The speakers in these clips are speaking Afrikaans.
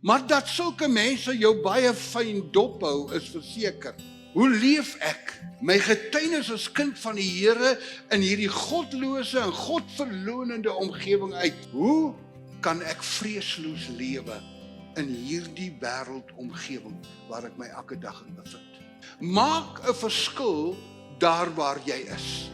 Maar dat sulke mense jou baie fyn dophou is verseker. Hoe leef ek? My getuienis as kind van die Here in hierdie godlose en godverlonende omgewing uit. Hoe kan ek vreesloos lewe in hierdie wêreldomgewing waar ek my elke dag in bevind? Maak 'n verskil daar waar jy is.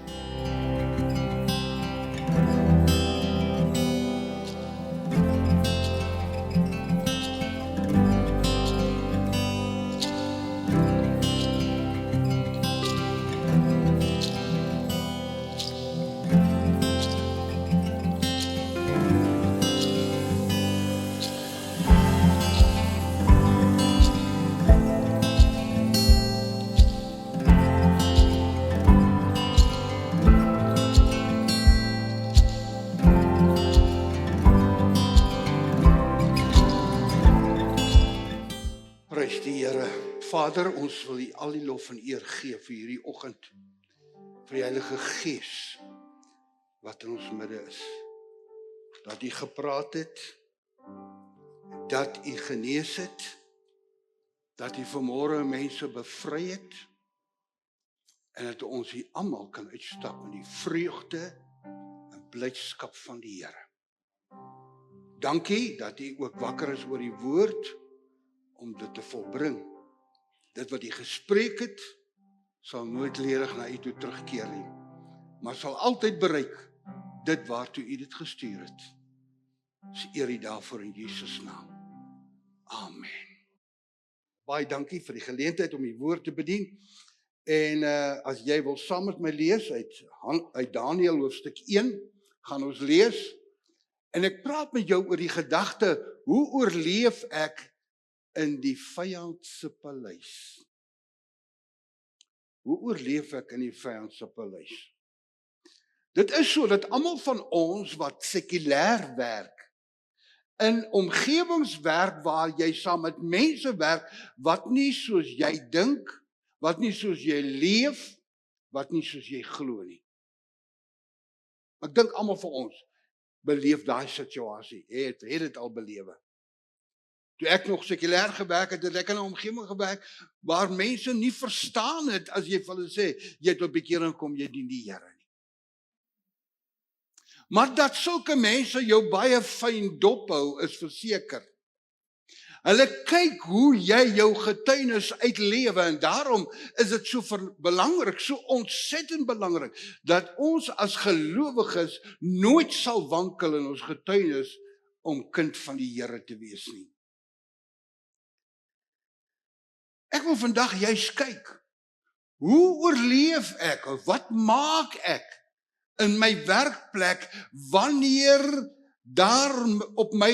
Prys die Here. Vader, ons wil U al die lof en eer gee vir hierdie oggend, vir die Heilige Gees wat in ons midde is. Dat U gepraat het, dat U genees het, dat U vanmôre mense bevry het, en dat ons hier almal kan uitstap in die vreugde en blydskap van die Here. Dankie dat U ook wakker is oor die woord, om dit te volbring. Dit wat U gespreek het, sal nooit ledig na U toe terugkeer nie, maar sal altyd bereik dit waartoe U dit gestuur het. Ons eer U daarvoor in Jesus naam. Amen. Baie dankie vir die geleentheid om die woord te bedien. En as jy wil saam met my lees uit Daniël hoofstuk 1, gaan ons lees. En ek praat met jou oor die gedagte, hoe oorleef ek in die vyand se paleis? Hoe oorleef ek in die vyand se paleis? Dit is so dat almal van ons wat sekulêr werk, in omgewings werk waar jy saam met mense werk wat nie soos jy dink, wat nie soos jy leef, wat nie soos jy glo nie. Ek dink almal van ons beleef daai situasie, het dit al belewe. Toe ek nog sekulêr gewerk het ek in 'n omgewing gewerk waar mense nie verstaan het as jy vir hulle sê, jy het op bekering kom, jy dien die Here nie. Maar dat sulke mense jou baie fyn dophou is verseker. Hulle kyk hoe jy jou getuienis uitlewe en daarom is dit so belangrik, so ontsettend belangrik, dat ons as gelowiges nooit sal wankel in ons getuienis om kind van die Here te wees nie. Ek wil vandag juis kyk, hoe oorleef ek, of wat maak ek in my werkplek wanneer daar op my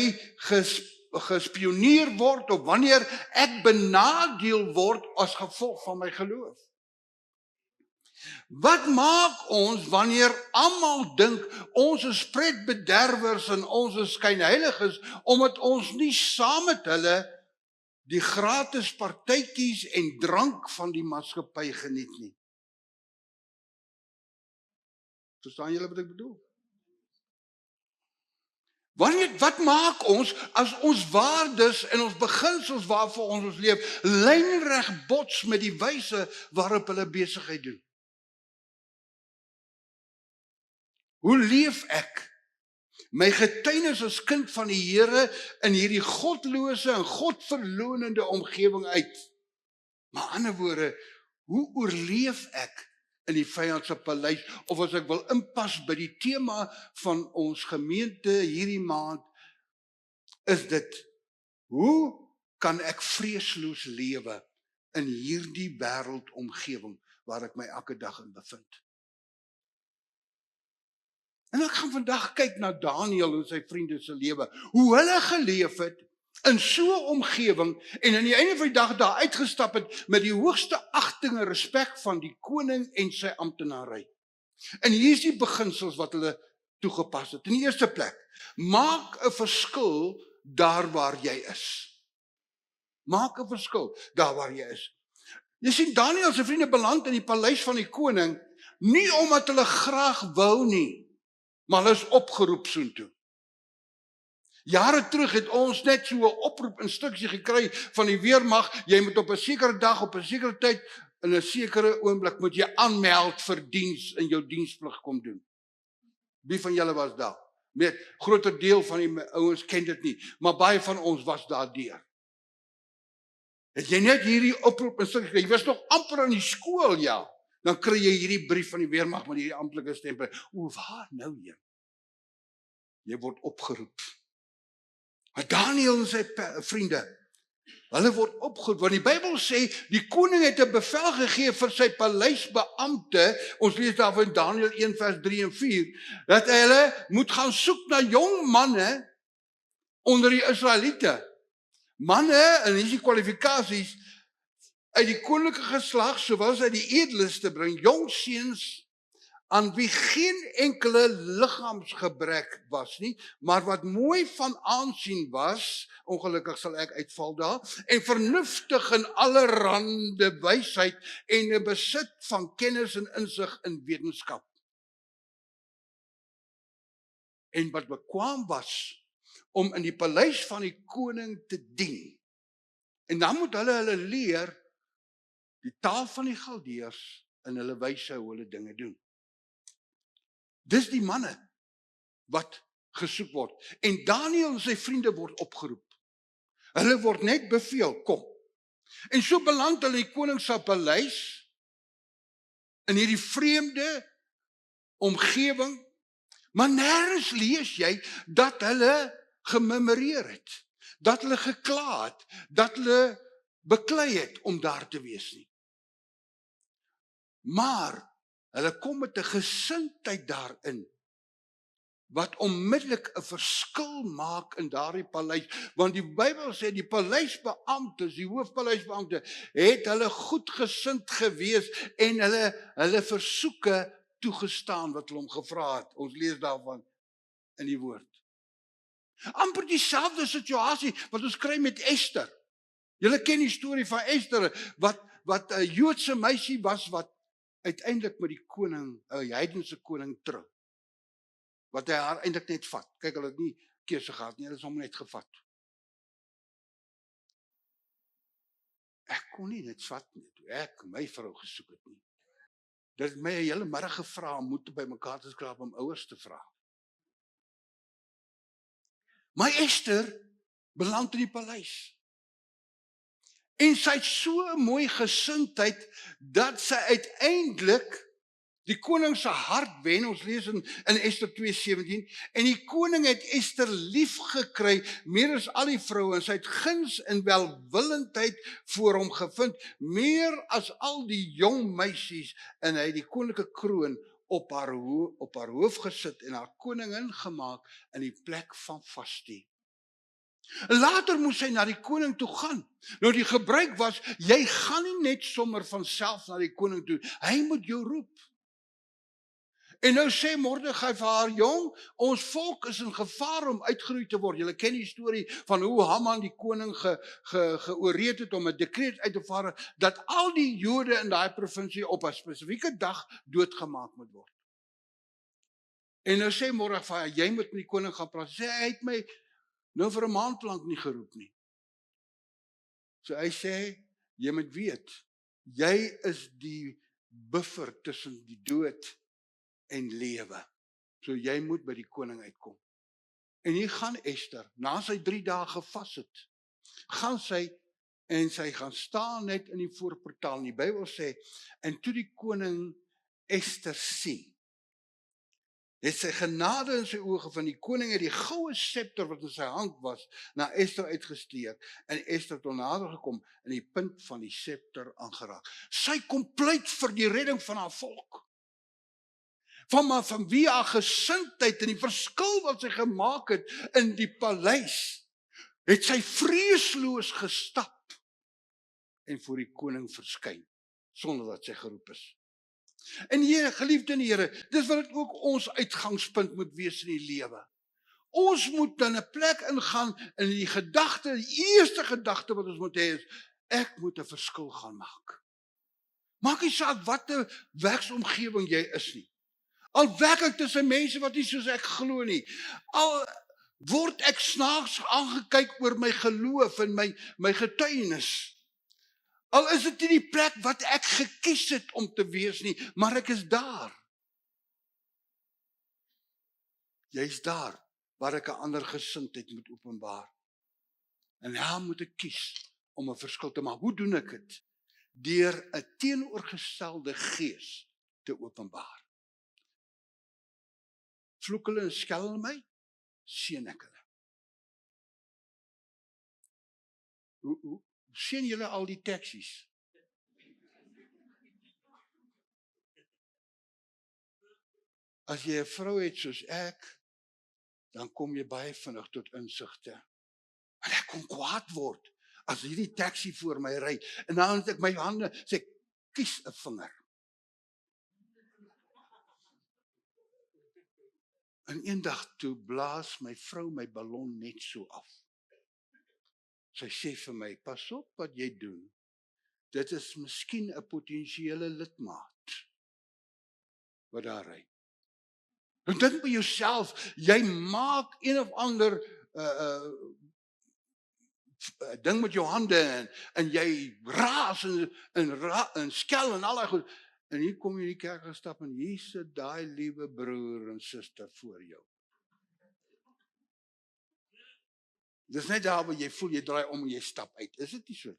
gespioneer word, of wanneer ek benadeel word as gevolg van my geloof? Wat maak ons wanneer almal dink ons is pretbederwers en ons is skynheiliges, omdat ons nie saam met hulle die gratis partytjies en drank van die maatskappy geniet nie? Verstaan julle wat ek bedoel? Wat maak ons as ons waardes en ons beginsels waarvoor ons leef lynreg bots met die wyse waarop hulle besigheid doen? Hoe leef ek my getuienis as kind van die Here in hierdie godlose en godverlonende omgewing uit? Maar in ander woorde, hoe oorleef ek in die vyand se paleis? Of as ek wil inpas by die tema van ons gemeente hierdie maand, is dit, hoe kan ek vreesloos lewe in hierdie wêreldomgewing waar ek my elke dag in bevind? En ek gaan vandag kyk na Daniël en sy vriende se lewe, hoe hulle geleef het in so 'n omgewing en aan die einde van die dag daar uitgestap het met die hoogste agting en respek van die koning en sy amptenary. En hier is die beginsels wat hulle toegepas het. In die eerste plek, maak 'n verskil daar waar jy is. Maak 'n verskil daar waar jy is. Jy sien, Daniël se vriende beland in die paleis van die koning, nie omdat hulle graag wou nie, maar hulle is opgeroep soontoe. Jare terug het ons net so 'n oproep instruksie gekry van die weermag, jy moet op 'n sekere dag, op 'n sekere tyd, in 'n sekere oomblik moet jy aanmeld vir diens in jou diensplig kom doen. Wie van julle was daar? Met groter deel van die ouens ken dit nie, maar baie van ons was daardeur. Het jy net hierdie oproep instruksie, jy was nog amper aan die skool, ja, dan kry jy hierdie brief van die weermag met hierdie amptelike stempel. O, waar nou jy? Jy word opgeroep. Maar Daniël en sy vriende, hulle word opgeroep, want die Bybel sê, die koning het 'n bevel gegee vir sy paleisbeampte, ons lees daar in Daniël 1 vers 3 en 4, dat hulle moet gaan soek na jong manne onder die Israeliete. Manne, en hier is die kwalifikasies, uit die koninklike geslag, sowel uit die edelste bring, jong seuns, aan wie geen enkele liggaamsgebrek was nie, maar wat mooi van aansien was, ongelukkig sal ek uitval daar, en vernuftig in allerhande wysheid en 'n besit van kennis en insig in wetenskap. En wat bekwaam was om in die paleis van die koning te dien. En dan moet hulle leer die taal van die Galdeërs en hulle wyse hoe hulle dinge doen. Dis die manne wat gesoek word. En Daniël en sy vriende word opgeroep. Hulle word net beveel, kom. En so beland hulle in die koning se paleis, in hierdie vreemde omgewing, maar nêrens lees jy dat hulle gememoreer het, dat hulle gekla het, dat hulle beklei het om daar te wees nie. Maar hulle kom met 'n gesindheid daarin, wat onmiddellik 'n verskil maak in daardie paleis, want die Bybel sê die paleisbeamptes, die hoofpaleisbeampte, het hulle goedgesind gewees en hulle versoeke toegestaan wat hulle hom gevra het. Ons lees daarvan in die woord. Amper dieselfde situasie wat ons kry met Ester. Julle ken die storie van Ester, wat 'n Joodse meisie was wat uiteindelik met die koning, 'n heidense koning trou. Wat hy haar eintlik net vat. Kyk, hulle het nie keuse gehad nie, hulle is hom net gevat. Ek kon nie net vat nie, toe ek my vrou gesoek het nie. Dit het my 'n hele middag gevra om moed by mekaar te skraap om ouers te vra. Maar Ester beland in die paleis. En sy het so 'n mooi gesindheid, dat sy uiteindelik die koning se hart wen. Ons lees in Ester 2:17, en die koning het Ester lief gekry, meer as al die vroue, en sy het guns en welwillendheid voor hom gevind, meer as al die jong meisies, en hy het die koninklike kroon op haar hoof gesit, en haar koningin gemaak in die plek van Vasti. Later moes hy na die koning toe gaan. Nou die gebruik was, jy gaan nie net sommer van self na die koning toe, hy moet jou roep. En nou sê Mordegai vir haar, jong, ons volk is in gevaar om uitgeroei te word. Julle ken die storie van hoe Haman die koning georeed het om 'n dekreet uit te vaar, dat al die Jode in daai provinsie op 'n spesifieke dag doodgemaak moet word. En nou sê Mordegai, jy moet met die koning gaan praat. Sê, hy het my nou vir 'n maand lank nie geroep nie. So hy sê, jy moet weet, jy is die buffer tussen die dood en lewe. So jy moet by die koning uitkom. En hier gaan Ester, na sy 3 dae gevas het, gaan sy en sy gaan staan net in die voorportaal. En die Bybel sê, en toe die koning Ester sien, het sy genade in sy oë van die koning het die goue scepter wat in sy hand was, na Ester uitgesteek, en Ester het nader gekom en die punt van die scepter aangeraak. Sy kom pleit vir die redding van haar volk. Van wie haar gesindheid en die verskil wat sy gemaak het in die paleis, het sy vreesloos gestap en voor die koning verskyn, sonder dat sy geroep is. En Here, geliefde in die Here, dis wat dit ook ons uitgangspunt moet wees in die lewe. Ons moet dan 'n plek ingaan in die gedagte, die eerste gedagte wat ons moet hê is, ek moet 'n verskil gaan maak. Maak nie saak wat 'n werksomgewing jy is nie. Al werk ek tussen mense wat nie soos ek glo nie. Al Word ek snaaks aangekyk oor my geloof en my getuienis? Al is dit nie die plek wat ek gekies het om te wees nie, maar ek is daar. Jy's daar waar ek 'n ander gesindheid moet openbaar. En daar moet ek kies om 'n verskil te maak. Hoe doen ek dit? Deur 'n teenoorgestelde gees te openbaar. Vloek hulle en skel hulle my, seën ek hulle. Hoe seën julle al die taksies? As jy 'n vrou het soos ek, dan kom jy baie vinnig tot insigte. En ek kon kwaad word as hierdie taxi voor my ry en dan het ek my hande sê kies 'n vinger. En eendag toe blaas my vrou my ballon net so af. Sy sê vir my, pas op wat jy doen. Dit is miskien 'n potensiële lidmaat wat daar ry. En dink by jouself, jy maak een of ander ding met jou hande en jy raas en skel en al daai goed. En hier kom jy in die kerk gestap en hier sit daai liewe broer en suster voor jou. Dis net daar waar jy voel jy draai om en jy stap uit. Is dit nie so?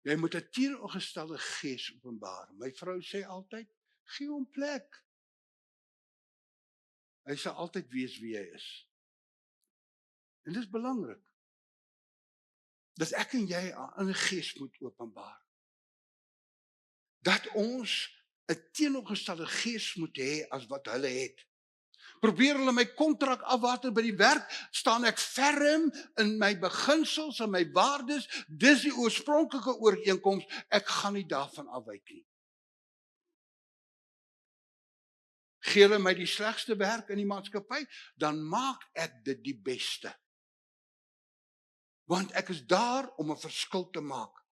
Jy moet 'n teenoorgestelde gees openbaar. My vrou sê altyd, gee hom plek. Hy sal altyd weet wie hy is. En dis belangrik. Dat ek en jy in 'n gees moet openbaar. Dat ons 'n teenoorgestelde gees moet hê as wat hulle het. Probeer hulle my kontrak afwater by die werk, staan ek ferm in my beginsels en my waardes, dis die oorspronklike ooreenkoms, ek gaan nie daarvan afwyk nie. Gee hulle my die slegste werk in die maatskappy, dan maak ek dit die beste. Want ek is daar om 'n verskil te maak.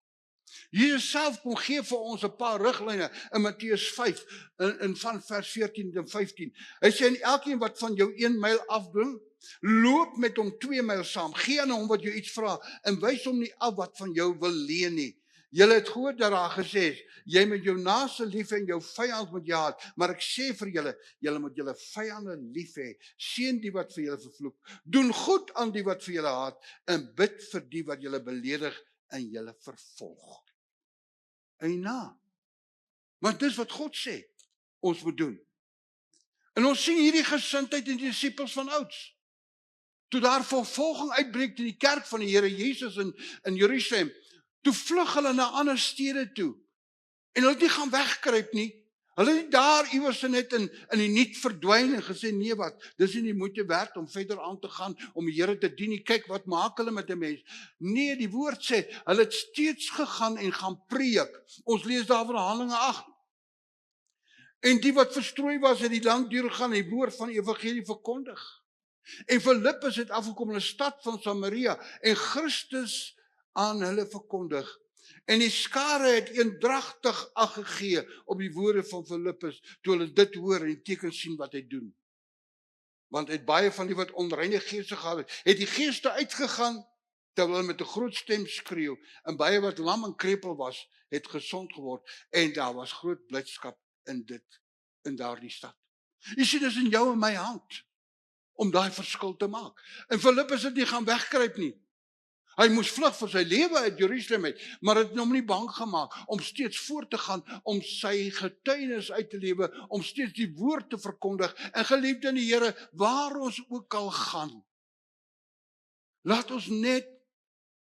Jesus self kom gee vir ons 'n paar riglyne in Matteus 5 in van vers 14 en 15. Hy sê en elkeen wat van jou 1 myl afdwing, loop met hom 2 myl saam. Gee aan hom wat jou iets vra en wys hom nie af wat van jou wil leen nie. Julle het gehoor dat daar gesê is, jy moet jou naaste lief hê en jou vyand moet jy haat, maar ek sê vir julle, julle moet julle vyande lief hê, seën die wat vir julle vervloek, doen goed aan die wat vir julle haat en bid vir die wat julle beledig en julle vervolg. Eina. Want dis wat God sê, ons moet doen. En ons sien hierdie gesindheid in die disippels van ouds. Toe daar vervolging uitbreek in die kerk van die Here Jesus in Jerusalem, toe vlug hulle na ander stede toe. En hulle het nie gaan wegkruip nie. Hulle het nie daar iewers net in die niet verdwyn en gesê, nee wat, dis nie die moeite werd om verder aan te gaan, om die Here te dien nie, kyk wat maak hulle met 'n mens. Nee, die woord sê, hulle het steeds gegaan en gaan preek. Ons lees daar van Handelinge 8. En die wat verstrooi was, het die land deurgegaan en die woord van die evangelie verkondig. En Filippus het afgekom in 'n stad van Samaria en Christus aan hulle verkondig. En die skare het eendragtig ag gegee op die woorde van Filippus, toe hulle dit hoor en die tekens sien wat hy doen. Want uit baie van die wat onreine geeste gehad het die geeste uitgegaan, terwyl hulle met 'n groot stem skreeu, en baie wat lam en krepeel was, het gesond geword, en daar was groot blydskap in daardie stad. Jy sien, dis in jou en my hand, om daai verskil te maak. En Filippus het nie gaan wegkruip nie. Hy moes vlug vir sy lewe uit Jerusalem uit, maar het hom nie bang gemaak om steeds voort te gaan, om sy getuienis uit te lewe, om steeds die woord te verkondig. En geliefde in die Here, waar ons ook al gaan, laat ons net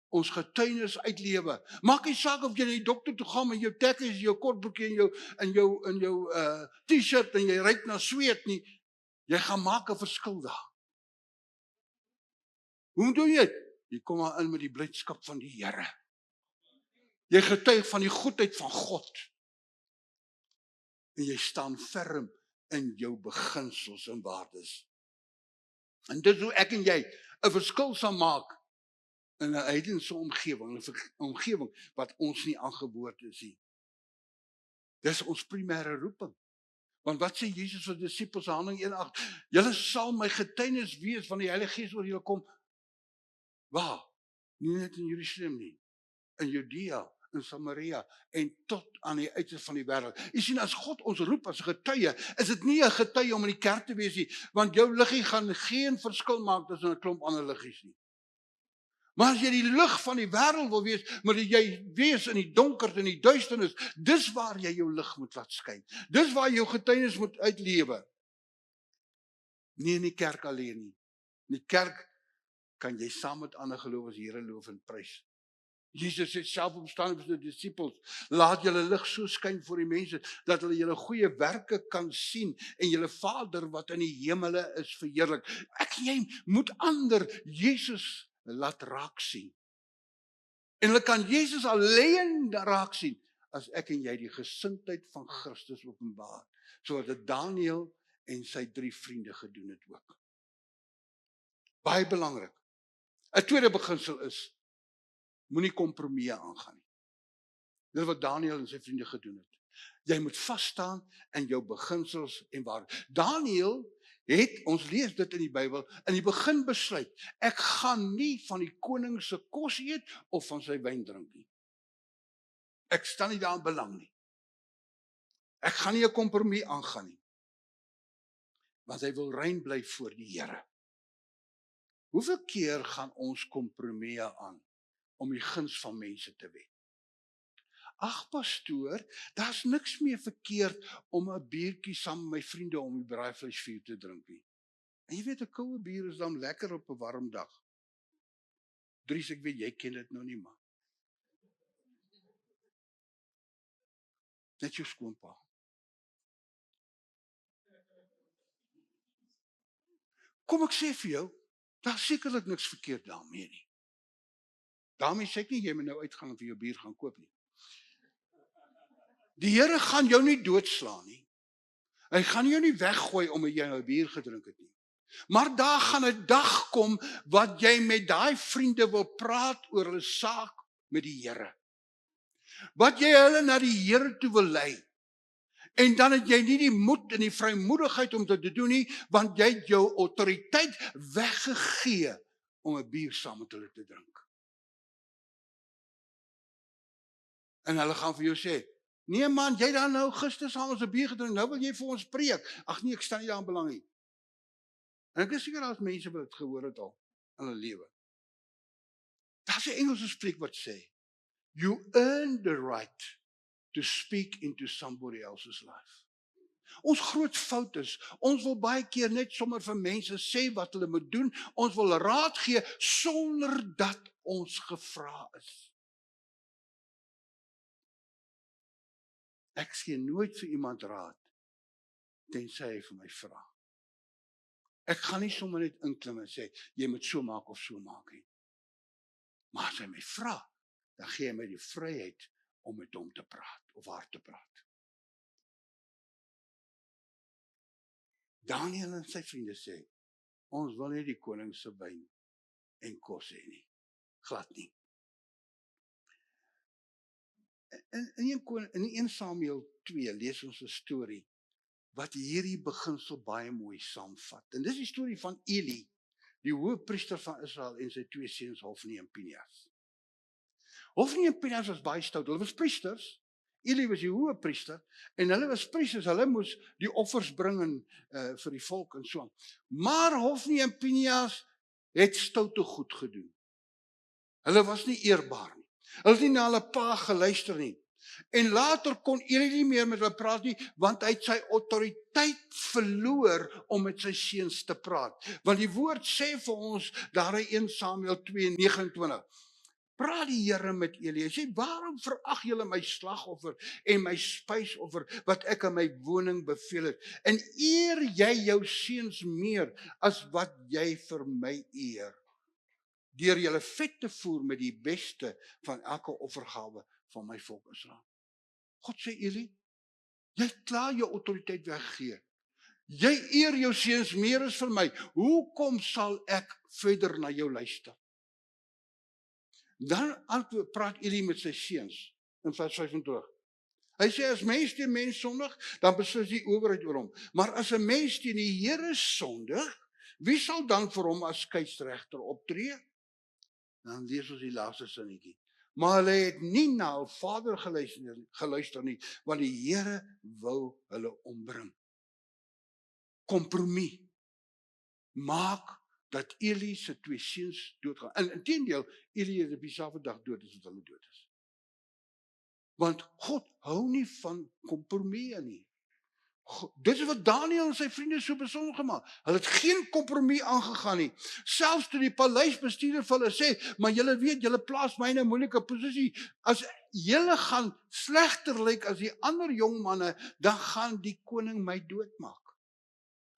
ons getuienis uitlewe. Maak nie saak of jy na die dokter toe gaan met jou tekkies, jou kortbroekie en jou T-shirt en jy ruik na sweet nie. Jy gaan maak 'n verskil daar. Hoe doen jy dit? Jy kom maar in met die blydskap van die Here. Jy getuig van die goedheid van God. En jy staan ferm in jou beginsels en waardes. En dis hoe ek en jy 'n verskil sal maak in 'n heidense omgewing, 'n omgewing wat ons nie aangewoord is nie. Dis ons primêre roeping. Want wat sê Jesus vir die disippels, Handelinge 1:8? Julle sal my getuienis wees van die Heilige Gees oor julle kom. Waar? Nie net in Jerusalem nie, in Judea, in Samaria en tot aan die uitste van die wêreld. Jy sien, as God ons roep as 'n getuie, is dit nie 'n getuie om in die kerk te wees nie, want jou liggie gaan geen verskil maak tussen 'n klomp ander liggies nie. Maar as jy die lig van die wêreld wil wees, moet jy wees in die donkerte en die duisternis. Dis waar jy jou lig moet laat skyn. Dis waar jou getuienis moet uitlewe. Nie in die kerk alleen nie. In die kerk kan jy saam met ander gelowiges Here loof en prys. Jesus het self opstaan vir die disippels, laat julle lig so skyn voor die mense, dat hulle julle goeie werke kan sien, en julle Vader wat in die hemele is verheerlik. Ek en jy moet ander Jesus laat raak sien. En hulle kan Jesus alleen raak sien, as ek en jy die gesindheid van Christus openbaar, soos dit Daniël en sy 3 vriende gedoen het ook. Baie belangrik. 'n tweede beginsel is, moenie kompromieë aangaan nie. Dit is wat Daniël en sy vriende gedoen het. Jy moet vas staan in jou beginsels en waarde. Daniël het, ons lees dit in die Bybel, in die begin besluit, ek gaan nie van die koning se kos eet of van sy wyn drink nie. Ek staan nie daarin belang nie. Ek gaan nie 'n kompromie aangaan nie. Want hy wil rein bly voor die Here. Hoeveel keer gaan ons kompromieë aan om die guns van mense te wen? Ag pastoor, daar's niks meer verkeerd om 'n biertjie saam met my vriende om die braaivleisvuur te drink nie. En jy weet, 'n koue bier is dan lekker op 'n warm dag. Dries, ek weet jy ken dit nou nie, maar net jou skoonpa. Kom ek sê vir jou, daar's sekerlik niks verkeerd daarmee nie. Daarmee sê ek nie jy moet nou uitgaan en vir jou bier gaan koop nie. Die Here gaan jou nie doodslaan nie. Hy gaan jou nie weggooi omdat jy nou bier gedrink het nie. Maar daar gaan 'n dag kom wat jy met daai vriende wil praat oor hulle saak met die Here. Wat jy hulle na die Here toe wil lei. En dan het jy nie die moed en die vrymoedigheid om dit te doen nie, want jy het jou autoriteit weggegee om 'n bier saam met hulle te drink. En hulle gaan vir jou sê, nee man, jy dan nou gister saam ons 'n bier gedrink, nou wil jy vir ons preek. Ag nee, ek staan nie daarin belang nie. En ek is seker daar's mense wat dit gehoor het al in hulle lewe. Daar's 'n Engelse spreekwoord sê, you earn the right to speak into somebody else's life. Ons groot fout is, ons wil baie keer net sommer vir mense sê wat hulle moet doen, ons wil raad gee sonder dat ons gevra is. Ek gee nooit vir iemand raad, tensy hy vir my vra. Ek gaan nie sommer net inklim en sê, jy moet so maak of so maak nie. Maar as hy my vra, dan gee hy my die vryheid om met hom te praat, of haar te praat. Daniël en sy vriende sê, ons wil nie die koning se wyn en kos hê nie. Glad nie. In 1 Samuel 2 lees ons 'n storie wat hierdie beginsel baie mooi saamvat. En dis die storie van Eli, die hoëpriester van Israel en sy 2 seuns Hofni en Pinehas. Hofni en Pinehas was baie stout, hulle was priesters. Eli was die hoëpriester en hulle was priesters, hulle moes die offers bring vir die volk en so aan. Maar Hofni en Pinehas het stoute goed gedoen. Hulle was nie eerbaar nie. Hulle het nie na hulle pa geluister nie. En later kon Eli nie meer met hulle praat nie, want hy het sy autoriteit verloor om met sy seuns te praat. Want die woord sê vir ons daar in 1 Samuel 2:29. Praat die Here met Eli. Hy sê, waarom verag julle my slagoffer en my spysoffer wat ek in my woning beveel het? En eer jy jou seuns meer as wat jy vir my eer? Deur julle vet te voer met die beste van elke offergawe van my volk Israel. God sê, Eli, jy het klaar jou autoriteit weggegee. Jy eer jou seuns meer as vir my. Hoekom sal ek verder na jou luister? Dan praat Eli met sy seuns in vers 25. Hy sê as mens teen mens sondig, dan beslis die owerheid oor hom. Maar as 'n mens teen die Here sondig, wie sal dan vir hom as skeieregter optree? Dan lees ons die laaste sinnetjie. Maar hulle het nie na hul Vader geluister nie, want die Here wou hulle ombring. Kompromie maak dat Eli se 2 seuns doodgaan. Inteendeel, Eli is op dieselfde dag dood as wat hulle dood is. Want God hou nie van kompromie nie. Dit is wat Daniël en sy vriende so besonder gemaak. Hulle het geen kompromie aangegaan nie. Selfs toe die paleisbestuurder vir hulle sê, maar julle weet, julle plaas my in 'n moeilike posisie. As julle gaan slegter lyk as die ander jong manne, dan gaan die koning my doodmaak.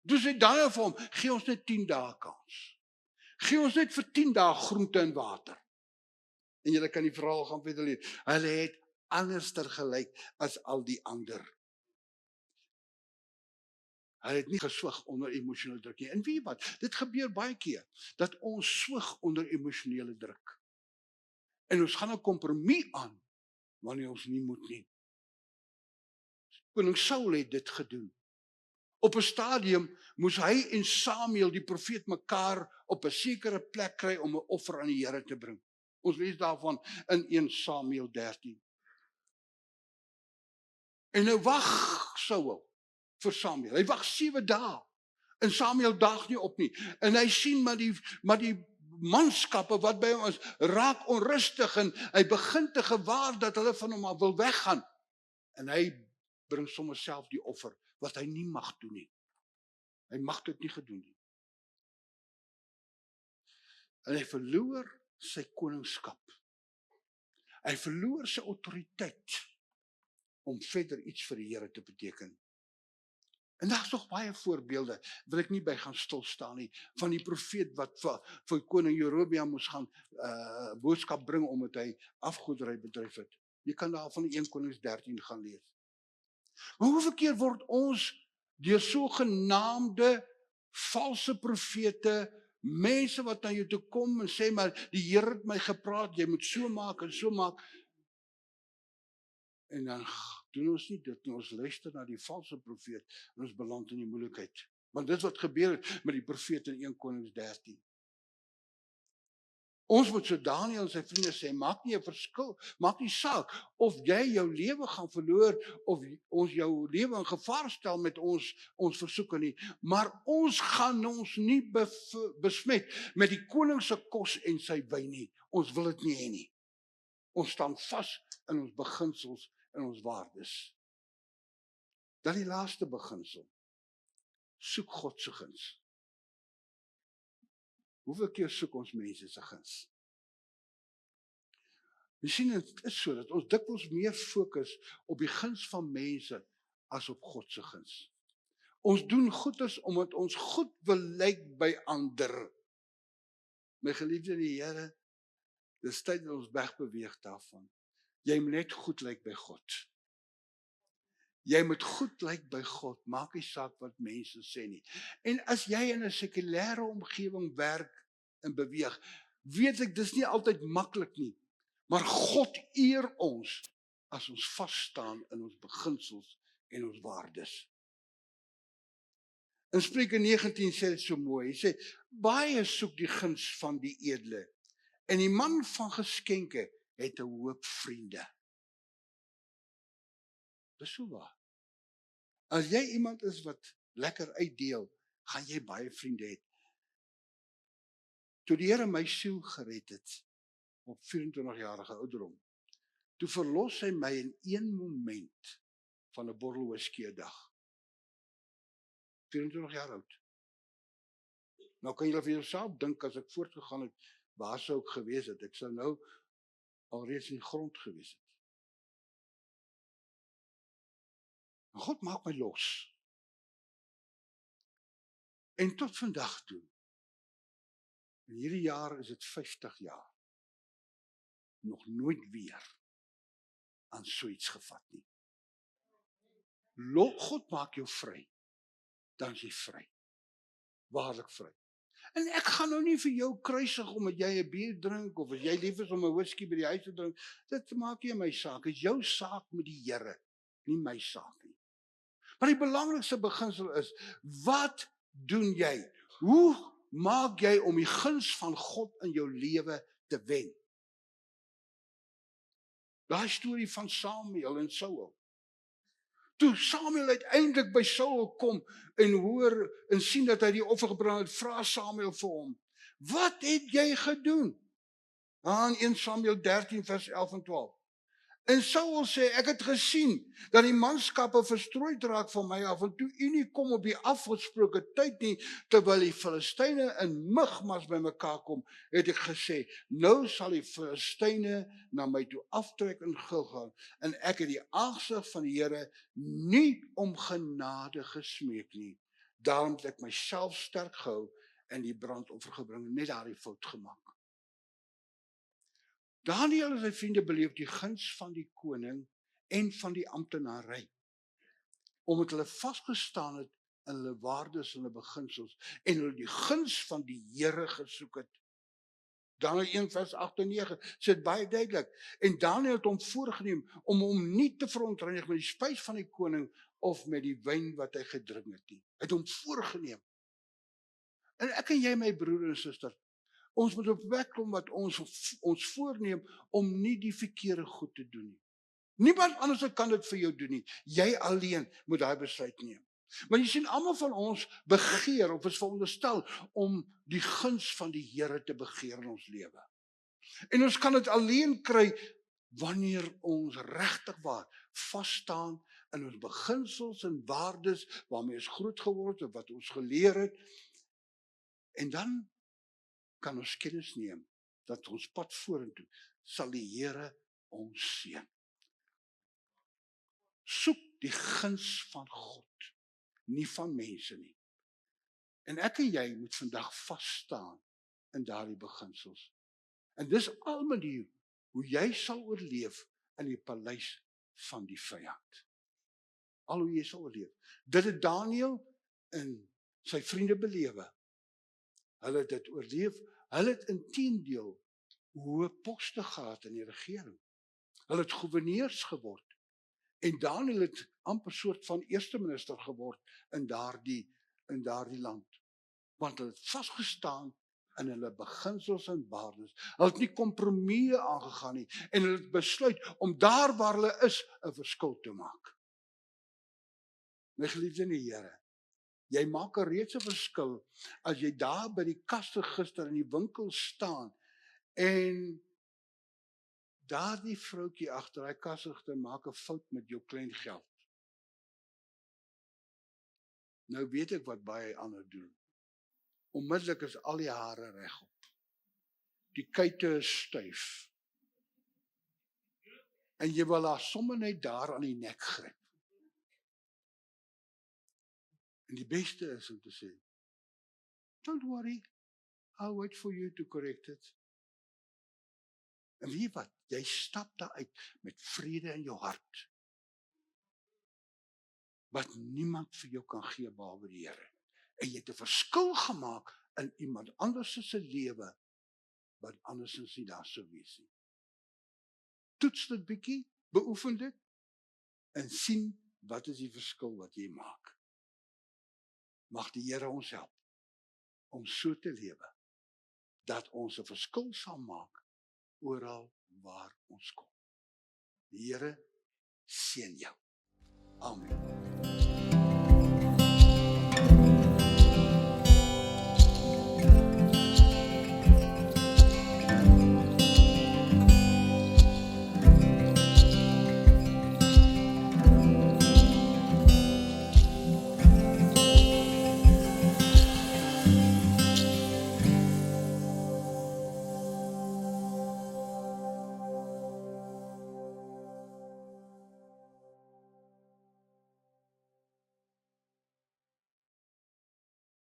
Dus sê Daniël vir hom, gee ons net 10 dae kans. Gee ons net vir 10 dae groente en water. En julle kan die verhaal gaan verder lees. Hulle het anderster gelyk as al die ander. Hulle het nie geswig onder emosionele druk nie. En weet jy wat? Dit gebeur baie keer, dat ons swig onder emosionele druk. En ons gaan 'n kompromie aan, wanneer ons nie moet nie. Koning Saul het dit gedoen. Op 'n stadium moes hy en Samuel, die profeet, mekaar op 'n sekere plek kry om 'n offer aan die Here te bring. Ons lees daarvan in 1 Samuel 13. En nou wag Saul vir Samuel. Hy wag 7 dae. En Samuel daag nie op nie. En hy sien maar die manskappe wat by hom is, raak onrustig en hy begin te gewaar dat hulle van hom af wil weggaan. En hy bring sommer self die offer wat hy nie mag doen nie. Hy mag dit nie gedoen nie. En hy verloor sy koningskap. Hy verloor sy autoriteit om verder iets vir die Here te beteken. En daar's nog baie voorbeelde, wil ek nie by gaan stil staan nie, van die profeet wat vir koning Jerobeam moes gaan boodskap bring omdat hy afgoderry bedryf het. Jy kan daar van 1 Konings 13 gaan lees. Maar hoeveel keer word ons deur sogenaamde valse profete, mense wat na jou toe kom en sê maar die Here het my gepraat, jy moet so maak en so maak. En dan doen ons nie dit nie, ons luister na die valse profeet en ons beland in die moeilikheid. Want dit is wat gebeur het met die profeet in 1 Konings 13. Ons moet so Daniël en sy vriende sê, maak nie 'n verskil, maak nie saak of jy jou lewe gaan verloor of ons jou lewe in gevaar stel met ons versoeke nie, maar ons gaan ons nie besmet met die koning se kos en sy wyn nie. Ons wil dit nie hê nie. Ons staan vas in ons beginsels en ons waardes. Dan die laaste beginsel. Soek God se guns. Hoeveel keer soek ons mense se guns? Jy sien, dit is so dat ons dikwels meer fokus op die guns van mense as op God se guns. Ons doen goeders omdat ons goed wil lyk by ander. My geliefde in die Here, dis tyd dat ons wegbeweeg daarvan. Jy moet net goed lyk by God. Jy moet goed lyk by God, maak nie saak wat mense sê nie. En as jy in 'n sekulêre omgewing werk en beweeg, weet ek dis nie altyd maklik nie, maar God eer ons as ons vas staan in ons beginsels en ons waardes. In Spreuke 19 sê dit so mooi, hy sê, baie soek die guns van die edele, en die man van geskenke het 'n hoop vriende. Dis so waar. As jy iemand is wat lekker uitdeel, gaan jy baie vriende hê. Toe die Here my siel gered het, op 24-jarige ouderdom, toe verlos hy my in 1 moment van 'n bottel whisky 'n dag. 24 jaar oud. Nou kan julle vir jouself dink, as ek voortgegaan het, waar sou ek gewees het? Ek sou nou alreeds in die grond gewees het. En God maak my los. En tot vandag toe, in hierdie jaar is dit 50 jaar, nog nooit weer aan so iets gevat nie. God maak jou vry, dan is jy vry. Waarlik vry. En ek gaan nou nie vir jou kruisig omdat jy 'n bier drink of as jy lief is om 'n whisky by die huis te drink. Dit maak nie my saak. Dit is jou saak met die Here. nie my saak nie. Maar die belangrikste beginsel is, wat doen jy? Hoe maak jy om die guns van God in jou lewe te wen? Daai storie van Samuel en Saul. Toe Samuel uiteindelik by Saul kom en hoor en sien dat hy die offer gebring het, vra Samuel vir hom, wat het jy gedoen? In 1 Samuel 13 vers 11 en 12. En Saul sê, ek het gesien dat die manskappe verstrooid raak van my af, en toe u nie kom op die afgesproke tyd nie, terwyl die Filistyne in Migmas by mekaar kom, het ek gesê, nou sal die Filistyne na my toe aftrek in Gilgal, en ek het die aangesig van die Here nie om genade gesmeek nie. Daarom het ek myself sterk gehou en die brandoffer gebring, net daardie fout gemaak. Daniël en sy vriende beleef die guns van die koning en van die amptenary, omdat hulle vasgestaan het in hulle waardes en hulle beginsels, en hulle die guns van die Here gesoek het. Daniël 1 vers 8 en 9 sê dit baie duidelik, en Daniël het hom voorgeneem om hom nie te verontreinig met die spys van die koning of met die wyn wat hy gedrink het nie. Hy het hom voorgeneem. En ek en jy, my broer en suster, ons moet op weg kom wat ons voorneem om nie die verkeerde goed te doen nie. Niemand anders kan dit vir jou doen nie. Jy alleen moet daai besluit neem. Maar jy sien, almal van ons begeer of is veronderstel om die guns van die Here te begeer in ons lewe. En ons kan dit alleen kry wanneer ons regtig waar vas staan in ons beginsels en waardes waarmee ons groot geword het, wat ons geleer het. En dan kan ons kennis neem dat ons pad vorentoe sal die Here ons seën. Soek die guns van God, nie van mense nie. En ek en jy moet vandag vas staan in daardie beginsels. En dis al manier hoe jy sal oorleef in die paleis van die vyand. Al hoe jy sal oorleef. Dit het Daniël en sy vriende belewe. Hulle het dit oorleef. Hulle het inteendeel hoë poste gehad in die regering. Hulle het gouverneurs geword. En Daniël het amper soort van eerste minister geword in daardie land. Want hulle het vasgestaan in hulle beginsels en waardes. Hulle het nie kompromieë aangegaan nie. En hulle het besluit om daar waar hulle is 'n verskil te maak. My geliefde in die Here, jy maak reeds 'n verskil as jy daar by die kasregister in die winkel staan en daardie vroutjie agter daai kasregister maak 'n fout met jou klein geld. Nou weet ek wat baie ander doen. Onmiddellik is al die hare regop. Die kuite is styf. En jy wil haar sommer net daar aan die nek gryp. En die beste is om te sê, don't worry, I'll wait for you to correct it. En weet wat, jy stap daar uit met vrede in jou hart, wat niemand vir jou kan gee behalwe die Here. En jy het 'n verskil gemaak in iemand anders se lewe, wat andersins nie daar sou wees nie. Toets dit bietjie, beoefen dit, en sien wat is die verskil wat jy maak. Mag die Here ons help om so te lewe, dat ons 'n verskil sal maak oral waar ons kom. Die Here seën jou. Amen.